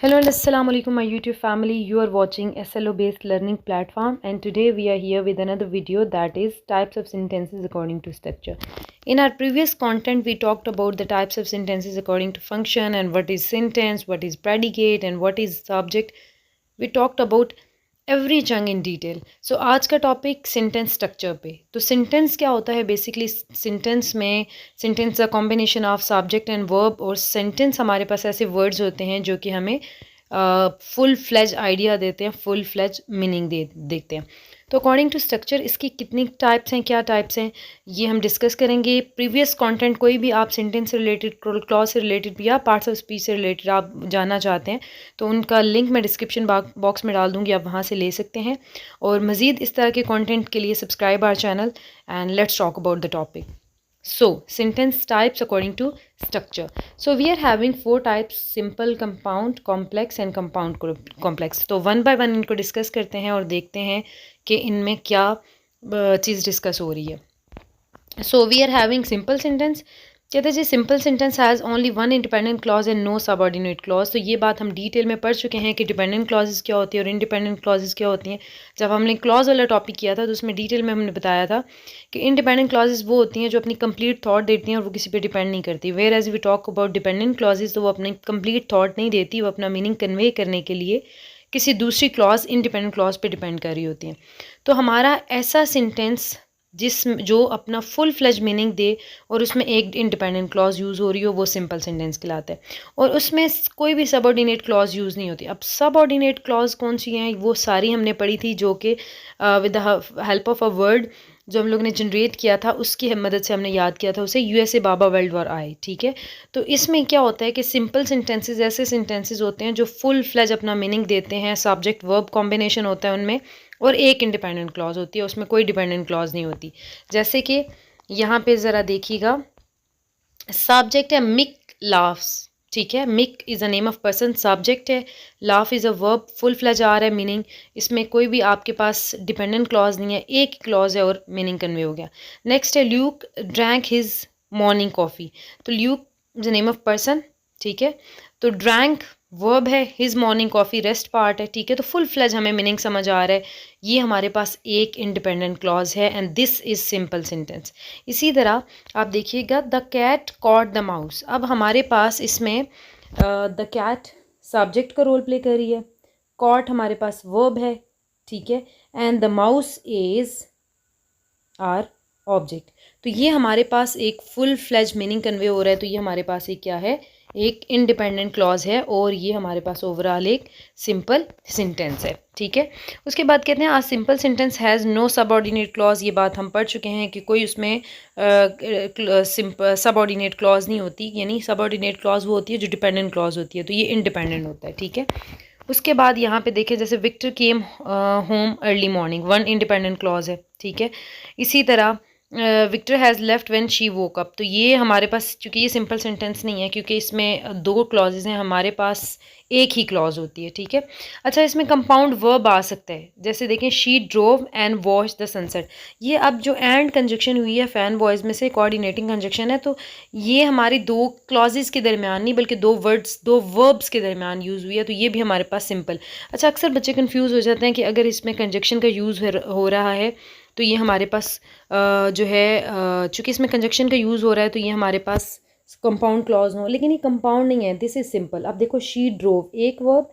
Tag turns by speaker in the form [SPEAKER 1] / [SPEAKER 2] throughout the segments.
[SPEAKER 1] Hello and assalamu alaikum my YouTube family. You are watching SLO based learning platform and today we are here with another video that is types of sentences according to structure. In our previous content we talked about the types of sentences according to function and what is sentence, what is predicate and what is subject. We talked about every चंग in detail. सो आज का topic sentence structure पे. तो sentence क्या होता है basically? Sentence में sentence a combination of subject and verb, और सेंटेंस हमारे पास ऐसे वर्ड्स होते हैं जो कि हमें फुल फ्लेज आइडिया देते हैं, फुल फ्लेज मीनिंग देखते हैं. तो अकॉर्डिंग टू स्ट्रक्चर इसकी कितनी टाइप्स हैं, क्या टाइप्स हैं, ये हम डिस्कस करेंगे. प्रीवियस कंटेंट कोई भी आप सेंटेंस से रिलेटेड, क्लॉज से रिलेटेड या पार्ट्स ऑफ स्पीच से रिलेटेड आप जानना चाहते हैं तो उनका लिंक मैं डिस्क्रिप्शन बॉक्स में डाल दूँगी, आप वहाँ से ले सकते हैं. और मज़ीद इस तरह के कंटेंट के लिए subscribe our channel and let's talk about the topic. So, sentence types according to structure. So, we are having 4 types: simple, compound, complex and compound complex. तो one by one इनको डिस्कस करते हैं और देखते हैं कि इनमें क्या चीज़ डिस्कस हो रही है. So, we are having simple sentence. कहते हैं जी simple sentence has only one independent clause and no subordinate clause. तो ये बात हम डिटेल में पढ़ चुके हैं कि डिपेंडेंट क्लॉजेस क्या होती है और इंडिपेंडेंट क्लॉजेस क्या होती हैं. जब हमने क्लॉज वाला टॉपिक किया था तो उसमें डिटेल में हमने बताया था कि इंडिपेंडेंट क्लॉजेस वो होती हैं जो अपनी कंप्लीट थॉट देती हैं और वो किसी पे डिपेंड नहीं करती. Whereas we talk about dependent clauses तो वो अपनी कंप्लीट थॉट नहीं देती, वो अपना मीनिंग कन्वे करने के लिए किसी दूसरी क्लॉज, इंडिपेंडेंट क्लॉज पे डिपेंड कर रही होती हैं. तो हमारा ऐसा सेंटेंस जो अपना फुल फ्लेज मीनिंग दे और उसमें एक इंडिपेंडेंट क्लॉज यूज़ हो रही हो, वो सिंपल सेंटेंस कहलाता है. और उसमें कोई भी सबऑर्डिनेट क्लॉज यूज़ नहीं होती. अब सबऑर्डिनेट क्लॉज कौन सी हैं वो सारी हमने पढ़ी थी, जो कि with the help of a word जो हम लोग ने जनरेट किया था उसकी मदद से हमने याद किया था उसे, यूएसए बाबा वर्ल्ड वॉर आए. ठीक है, तो इसमें क्या होता है कि सिंपल सेंटेंसेस ऐसे सेंटेंसेस होते हैं जो फुल फ्लेज अपना मीनिंग देते हैं, सब्जेक्ट वर्ब कॉम्बिनेशन होता है उनमें, और एक इंडिपेंडेंट क्लॉज होती है, उसमें कोई डिपेंडेंट क्लॉज नहीं होती. जैसे कि यहाँ पे ज़रा देखिएगा, सब्जेक्ट है मिक लाफ्स. ठीक है, Mick is a name of person, subject है, laugh is a verb, full fledge आ रहा है मीनिंग. इसमें कोई भी आपके पास डिपेंडेंट क्लॉज नहीं है, एक क्लॉज है और मीनिंग कन्वे हो गया. नेक्स्ट है Luke drank his morning coffee. तो Luke is a name of person. ठीक है, तो ड्रैंक वर्ब है, his morning coffee rest part है. ठीक है, तो फुल फ्लेज हमें मीनिंग समझ आ रहा है. ये हमारे पास एक इंडिपेंडेंट क्लॉज है and this is simple sentence. इसी तरह आप देखिएगा, the cat caught the mouse. अब हमारे पास इसमें द कैट सब्जेक्ट का रोल प्ले कर रही है, कॉट हमारे पास वर्ब है. ठीक है, and the mouse is our object. तो ये हमारे पास एक फुल फ्लेज मीनिंग कन्वे हो रहा है. तो ये हमारे पास एक क्या है, एक इंडिपेंडेंट क्लॉज है और ये हमारे पास ओवरऑल एक सिंपल सेंटेंस है. ठीक है, उसके बाद कहते हैं a simple sentence has no subordinate clause. ये बात हम पढ़ चुके हैं कि कोई उसमें सबऑर्डिनेट क्लॉज नहीं होती, यानी सबऑर्डिनेट क्लॉज वो होती है जो डिपेंडेंट क्लॉज होती है, तो ये इंडिपेंडेंट होता है. ठीक है, उसके बाद यहाँ पे देखें, जैसे Victor came home early morning, one independent clause है. ठीक है, इसी तरह Victor has left when she woke up. तो ये हमारे पास, चूँकि ये सिंपल सेंटेंस नहीं है क्योंकि इसमें दो क्लॉजेज हैं, हमारे पास एक ही क्लॉज होती है. ठीक है, अच्छा इसमें कंपाउंड वर्ब आ सकता है. जैसे देखें, she drove and watch the sunset. ये अब जो एंड कंजक्शन हुई है फैन वॉइस में से, कोऑर्डिनेटिंग कंजक्शन है, तो ये हमारी दो क्लॉजेज के दरमियान नहीं बल्कि दो वर्ब्स के दरमियान यूज़ हुई है. तो ये भी हमारे पास सिंपल. अच्छा, अक्सर बच्चे कन्फ्यूज़ हो जाते हैं कि अगर इसमें कंजक्शन का यूज़ हो रहा है तो ये हमारे पास जो है, चूँकि इसमें कंजक्शन का यूज़ हो रहा है तो ये हमारे पास कंपाउंड क्लॉज हो, लेकिन ये कंपाउंड नहीं है, दिस इज़ सिंपल. अब देखो, शी ड्रोव एक वर्ब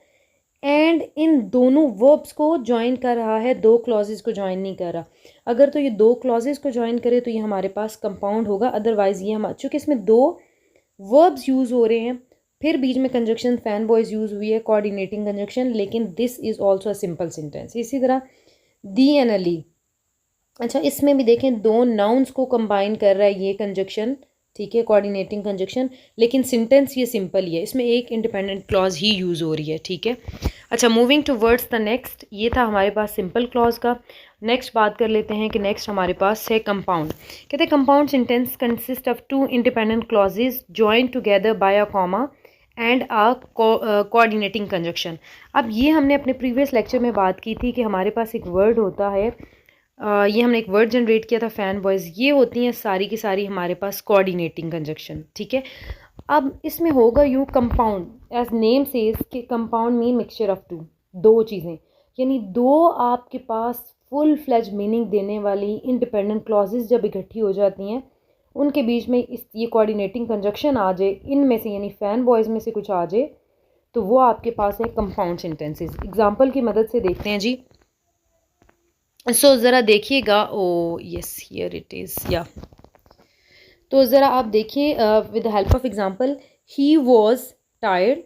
[SPEAKER 1] एंड इन दोनों वर्ब्स को ज्वाइन कर रहा है, दो क्लॉजेस को ज्वाइन नहीं कर रहा. अगर तो ये दो क्लॉजेस को ज्वाइन करे तो ये हमारे पास कंपाउंड होगा. अदरवाइज़ ये हम, चूँकि इसमें दो वर्ब्स यूज़ हो रहे हैं, फिर बीच में कंजक्शन फैन वॉइस यूज़ हुई है, कोऑर्डिनेटिंग कंजक्शन, लेकिन this is also a simple sentence. इसी तरह दी एंड अली. अच्छा, इसमें भी देखें, दो नाउन्स को कंबाइन कर रहा है ये कंजक्शन. ठीक है, कोऑर्डिनेटिंग कंजक्शन, लेकिन सेंटेंस ये सिंपल ही है, इसमें एक इंडिपेंडेंट क्लॉज ही यूज़ हो रही है. ठीक है, अच्छा moving towards the next. ये था हमारे पास सिंपल क्लॉज का. नेक्स्ट बात कर लेते हैं कि नेक्स्ट हमारे पास है कंपाउंड. कहते हैं compound sentence consist of two independent clauses joined together by a comma and a coordinating conjunction. अब ये हमने अपने प्रीवियस लेक्चर में बात की थी कि हमारे पास एक वर्ड होता है, ये हमने एक वर्ड जनरेट किया था फैन वॉइस. ये होती हैं सारी की सारी हमारे पास कोऑर्डिनेटिंग कंजक्शन. ठीक है, अब इसमें होगा यूँ कंपाउंड, एज नेम सेज कि compound mean mixture of two, दो चीज़ें, यानी दो आपके पास फुल फ्लेज मीनिंग देने वाली इंडिपेंडेंट क्लॉजेज जब इकट्ठी हो जाती हैं, उनके बीच में इस ये कोऑर्डिनेटिंग कंजक्शन आ जाए, इनमें से यानी फैन बॉयज़ में से कुछ आ जाए, तो वो आपके पास है कंपाउंड सेंटेंसेस। एग्जांपल की मदद से देखते हैं जी। सो ज़रा देखिएगा, oh yes here it is, या तो ज़रा आप देखिए with the help of example, he was tired,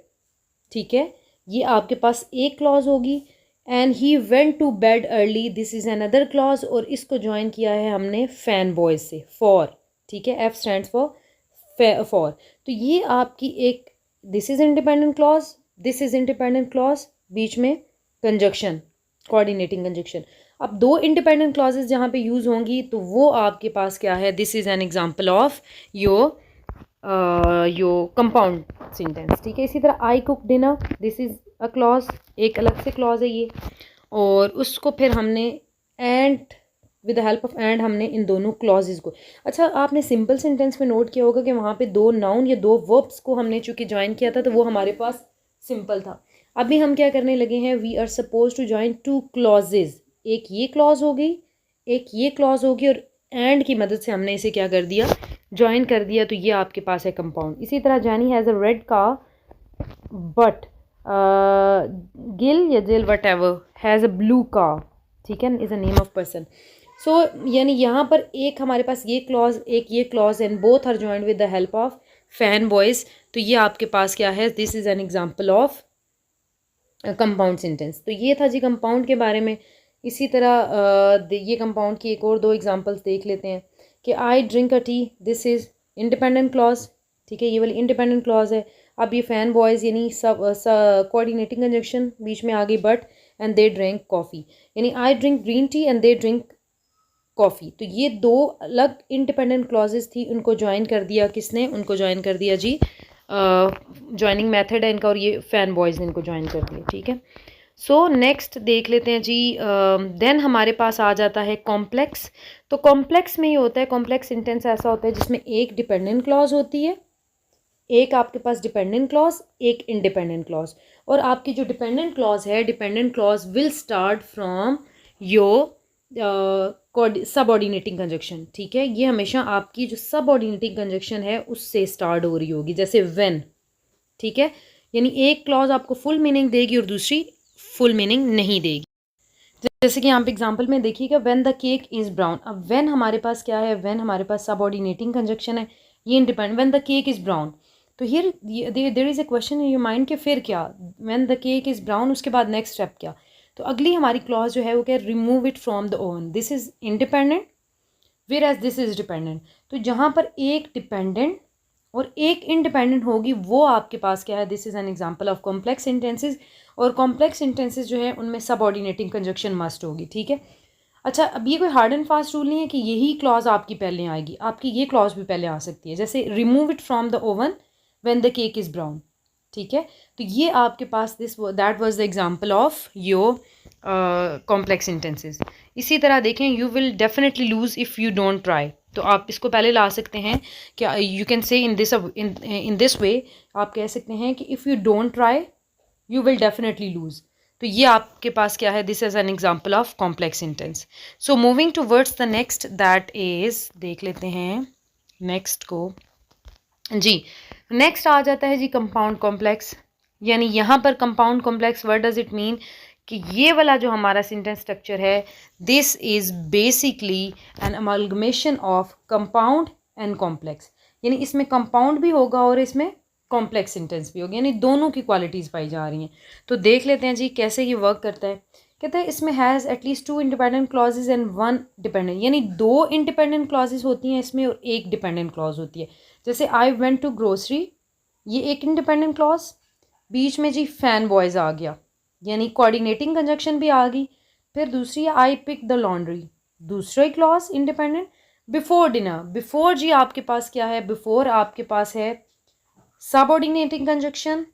[SPEAKER 1] ठीक है, ये आपके पास एक क्लॉज होगी। And he went to bed early, this is another clause, और इसको ज्वाइन किया है हमने फैन बॉयज से, फॉर, ठीक है, एफ स्टैंड्स फॉर। तो ये आपकी एक, this is independent clause, this is independent clause, बीच में कंजक्शन, कोऑर्डिनेटिंग कंजक्शन। अब दो इंडिपेंडेंट क्लॉजेज जहाँ पे यूज़ होंगी तो वो आपके पास क्या है, this is an example of your compound sentence, ठीक है। इसी तरह I cook dinner, this is a clause, एक अलग से क्लॉज है ये, और उसको फिर हमने and, with the help of and हमने इन दोनों क्लॉजेज को, अच्छा आपने सिंपल सेंटेंस में नोट किया होगा कि वहाँ पे दो नाउन या दो वर्ब्स को हमने चूँकि ज्वाइन किया था तो वो हमारे पास सिंपल था। अभी हम क्या करने लगे हैं, we are suppose to join two clauses, एक ये क्लॉज हो गई, एक ये क्लॉज होगी, और एंड की मदद से हमने इसे क्या कर दिया, ज्वाइन कर दिया, तो ये आपके पास है कंपाउंड। इसी तरह Jenny has a red car but Gill या Jill whatever has a blue car, ठीक है, is a name of person. So यानी यहाँ पर एक हमारे पास ये क्लॉज, एक ये clause, and both are joined with the help of FANBOYS, तो ये आपके पास क्या है, this is an example of compound sentence. तो ये था जी कंपाउंड के बारे में। इसी तरह ये कंपाउंड की एक और दो एग्जांपल्स देख लेते हैं कि I drink a T, this is independent clause, ठीक है, ये वाली इंडिपेंडेंट क्लॉज है। अब ये फैन बॉयज़ यानी सब कोऑर्डिनेटिंग कंजक्शन बीच में आ गई, but and they drink coffee, यानी I drink green tea and they drink coffee, तो ये दो अलग इंडिपेंडेंट क्लॉजेस थी, उनको ज्वाइन कर दिया किसने, उनको ज्वाइन कर दिया जी, ज्वाइनिंग मेथड है इनका, और ये फैन बॉयज़ ने इनको ज्वाइन कर दिया, ठीक है। सो नेक्स्ट देख लेते हैं जी, देन हमारे पास आ जाता है कॉम्प्लेक्स। तो कॉम्प्लेक्स में ये होता है, कॉम्प्लेक्स सेंटेंस ऐसा होता है जिसमें एक डिपेंडेंट क्लॉज होती है, एक आपके पास डिपेंडेंट क्लॉज, एक इंडिपेंडेंट क्लॉज, और आपकी जो डिपेंडेंट क्लॉज है, dependent clause will start from your subordinating conjunction, ठीक है, ये हमेशा आपकी जो सबऑर्डिनेटिंग कंजक्शन है उससे स्टार्ट हो रही होगी, जैसे व्हेन, ठीक है, यानी एक क्लॉज आपको फुल मीनिंग देगी और दूसरी फुल मीनिंग नहीं देगी। जैसे कि यहाँ पे एग्जांपल में देखिएगा, when the cake is brown, अब व्हेन हमारे पास क्या है, व्हेन हमारे पास सबऑर्डिनेटिंग कंजक्शन है, ये independent, when the cake is brown, तो here there is a question in your mind कि फिर क्या, when the cake is brown, उसके बाद नेक्स्ट स्टेप क्या, तो अगली हमारी क्लॉज जो है वो क्या, remove it from the oven, this is independent whereas this is dependent. तो जहाँ पर एक डिपेंडेंट और एक इंडिपेंडेंट होगी वो आपके पास क्या है, this is an example of complex sentences, और कॉम्प्लेक्स सेंटेंसेस जो है उनमें सबऑर्डिनेटिंग कंजक्शन मस्ट होगी, ठीक है। अच्छा, अब ये कोई हार्ड एंड फास्ट रूल नहीं है कि यही क्लॉज आपकी पहले आएगी, आपकी ये क्लॉज भी पहले आ सकती है, जैसे remove it from the oven when the cake is brown, ठीक है। तो ये आपके पास that was the example of your complex sentences. इसी तरह देखें, you will definitely lose if you don't try, तो आप इसको पहले ला सकते हैं क्या, you can say in this way, आप कह सकते हैं कि if you don't try you will definitely lose, तो ये आपके पास क्या है, this is an example of complex sentence. So moving towards the next, that is, देख लेते हैं नेक्स्ट को जी। नेक्स्ट आ जाता है जी कंपाउंड कॉम्प्लेक्स, यानी यहाँ पर compound complex, what does it mean, कि ये वाला जो हमारा सेंटेंस स्ट्रक्चर है, this is basically an amalgamation of compound and complex, यानी इसमें कंपाउंड भी होगा और इसमें कॉम्प्लेक्स सेंटेंस भी होगा, यानी दोनों की क्वालिटीज़ पाई जा रही हैं। तो देख लेते हैं जी कैसे ये वर्क करता है। कहते हैं इसमें has at least to independent clauses and one dependent, यानी दो इंडिपेंडेंट क्लॉजेज होती हैं इसमें और एक डिपेंडेंट क्लॉज होती है। जैसे आई वेंट टू ग्रोसरी, ये एक इंडिपेंडेंट क्लॉज, बीच में जी फैन बॉयज़ आ गया, यानी कोऑर्डिनेटिंग कंजक्शन भी आ गई। फिर दूसरी आई पिक द लॉन्ड्री, दूसरा clause independent. Before dinner, before जी आपके पास क्या है, बिफोर आपके पास है सबऑर्डिनेटिंग कंजक्शन,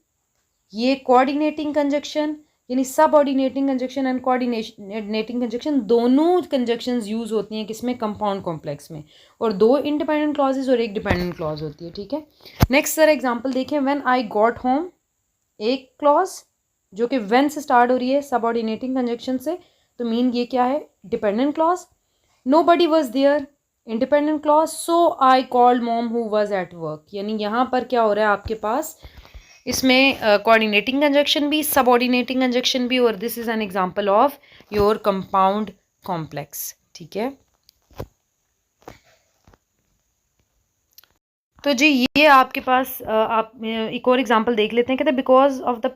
[SPEAKER 1] ये कोऑर्डिनेटिंग कंजक्शन, यानी subordinating conjunction and coordinating conjunction दोनों कंजक्शंस यूज़ होती हैं किसमें, कंपाउंड कॉम्प्लेक्स में, और 2 इंडिपेंडेंट क्लॉजेज और 1 डिपेंडेंट क्लॉज होती है, ठीक है। नेक्स्ट सर एग्जांपल देखें, व्हेन आई गॉट होम, एक क्लॉज जो कि व्हेन से स्टार्ट हो रही है सबऑर्डिनेटिंग कंजक्शन से, तो मीन ये क्या है, dependent clause. Nobody was there, independent clause, so I called mom who was at work, यानी यहाँ पर क्या हो रहा है आपके पास, इसमें कोऑर्डिनेटिंग कंजक्शन भी, सबऑर्डिनेटिंग कंजक्शन भी, और this is an example of your compound complex, ठीक है। तो जी ये आपके पास आप एक और एग्जांपल देख लेते हैं, कहते हैं because of the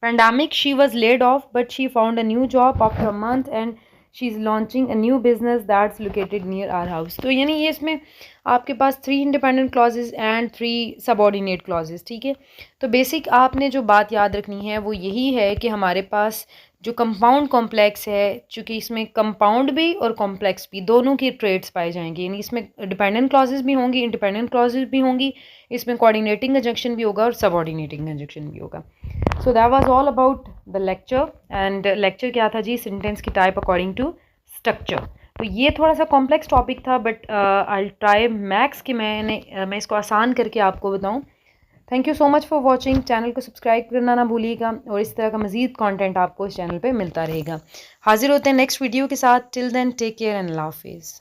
[SPEAKER 1] pandemic she was laid off but she found a new job after a month and she is launching a new business that's located near our house। तो यानी ये इसमें आपके पास 3 independent clauses and 3 subordinate clauses, ठीक है। तो basic आपने जो बात याद रखनी है वो यही है कि हमारे पास जो कंपाउंड कॉम्प्लेक्स है, चूँकि इसमें कंपाउंड भी और कॉम्प्लेक्स भी दोनों की ट्रेड्स पाए जाएंगे, यानी इसमें डिपेंडेंट क्लॉजेज भी होंगी, इंडिपेंडेंट क्लॉजेज भी होंगी, इसमें कोऑर्डिनेटिंग कंजक्शन भी होगा और सबऑर्डिनेटिंग कंजक्शन भी होगा। So that was all about the lecture, and lecture क्या था जी, सेंटेंस की टाइप अकॉर्डिंग टू स्ट्रक्चर। तो ये थोड़ा सा कॉम्प्लेक्स टॉपिक था, बट आई ट्राई मैक्स कि मैं इसको आसान करके आपको बताऊं। Thank you so much for watching. Channel को सब्सक्राइब करना ना भूलिएगा, और इस तरह का मज़ीद कंटेंट आपको इस चैनल पे मिलता रहेगा। हाजिर होते हैं नेक्स्ट वीडियो के साथ। Till then take care and अल्लाह हाफिज़।